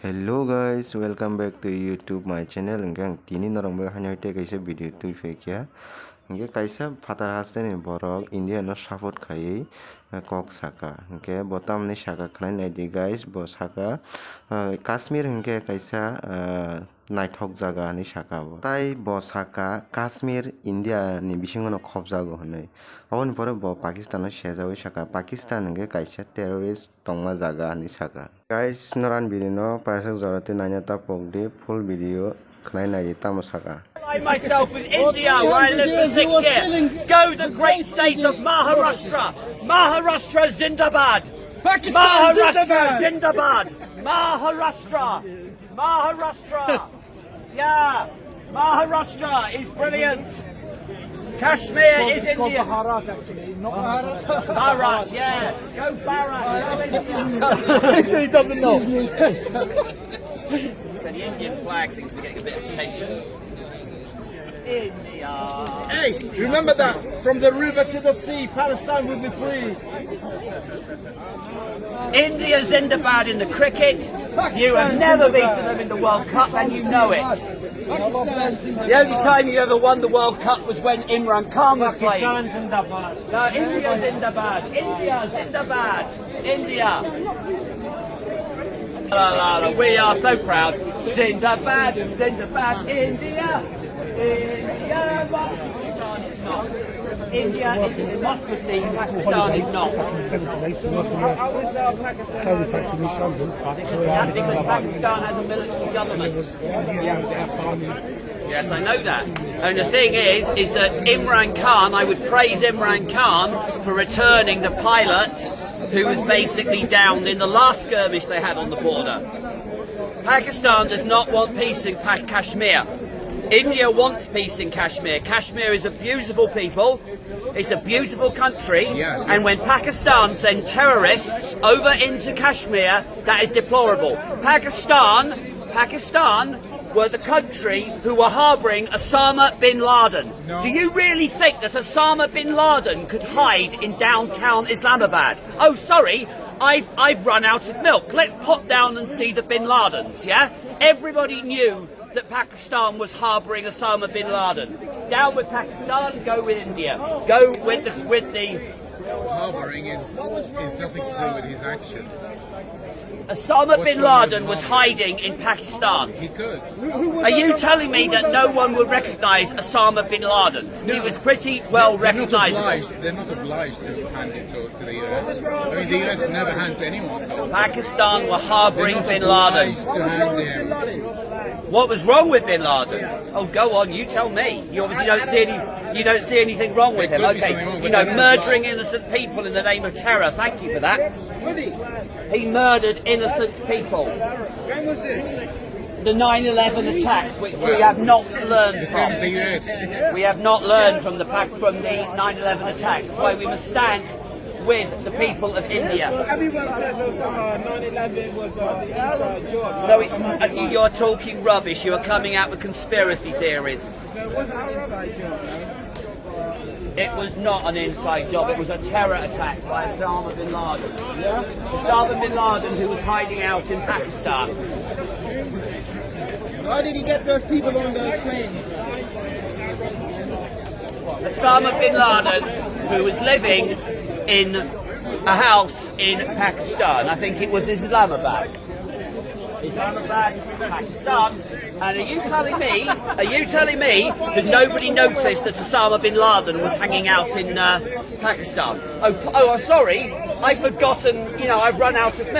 Hello guys, welcome back to YouTube my channel. Engkang tini norong ba hanya ite kaisa video tu fake ya. Engke kaisa fatar haste ni borok India no support khai kok saka. Engke botam ni saka khlai nai di guys bo saka Kashmir engke kaisa naithok jaga ni saka bo. Tai bo saka Kashmir India ni bisingo no khobjago honai. Aboni pore bo Pakistan no sejawi saka. Pakistan engke kaisa terrorist tongma jaga ni saka. Guys, noran video no pasak jorati nanya tapok di full video khnai nai tamo saka. I myself with India, where I lived for 6 years. Go the great state of Maharashtra. Maharashtra Zindabad. Pakistan Maharashtra Zindabad. Maharashtra. Maharashtra. Yeah. Maharashtra is brilliant. Kashmir is India. Bharat actually, not Bharat. Bharat, yeah. Go Bharat. He doesn't know. So the Indian flag seems to be getting a bit of attention. India. Hey, remember that from the river to the sea, Palestine will be free. India Zindabad in the cricket. You have never beaten them in the World Cup and you know it. The only time you ever won the World Cup was when Imran Khan was playing. No, India Zindabad. India Zindabad. India. La, la, la. We are so proud. Zindabad, Zindabad, India. India, Pakistan is not. India is a democracy, Pakistan is not. How is Pakistan? Because Pakistan has a military government. Yes, I know that. And the thing is that Imran Khan, I would praise Imran Khan for returning the pilot who was basically downed in the last skirmish they had on the border. Pakistan does not want peace in Kashmir. India wants peace in Kashmir. Kashmir is a beautiful people. It's a beautiful country. And when Pakistan send terrorists over into Kashmir, that is deplorable. Pakistan were the country who were harbouring Osama bin Laden. No. Do you really think that Osama bin Laden could hide in downtown Islamabad? Oh, sorry, I've run out of milk. Let's pop down and see the bin Ladens, yeah? Everybody knew that Pakistan was harbouring Osama bin Laden. Down with Pakistan, go with India. Go with the Harbouring is nothing to do with his action. Osama bin Laden was hiding in Pakistan. He could. Are you telling me that no one will recognise Osama bin Laden? He was pretty well recognisable. They're not obliged to hand it to the US. I mean, the US never hands anyone to Pakistan were harbouring bin Laden. What was wrong with bin Laden? Oh, go on, you tell me. You obviously don't see anything wrong with him. Okay, you know, murdering innocent people in the name of terror. Thank you for that. He murdered innocent people. When was this? The 9/11 attacks, which we have not learned from. We have not learned from the 9/11 attacks. That's why we must stand with the people of India. Everyone says 9/11 was the inside job. No, it's, you're talking rubbish. You are coming out with conspiracy theories. It wasn't an inside job. It was not an inside job. It was a terror attack by Osama bin Laden. Osama bin Laden, who was hiding out in Pakistan. Why did he get those people on those planes? Osama bin Laden, who was living in a house in Pakistan. I think it was Islamabad. Islamabad, Pakistan. And are you telling me that nobody noticed that Osama bin Laden was hanging out in Pakistan? Oh, I'm sorry, I've forgotten, I've run out of milk.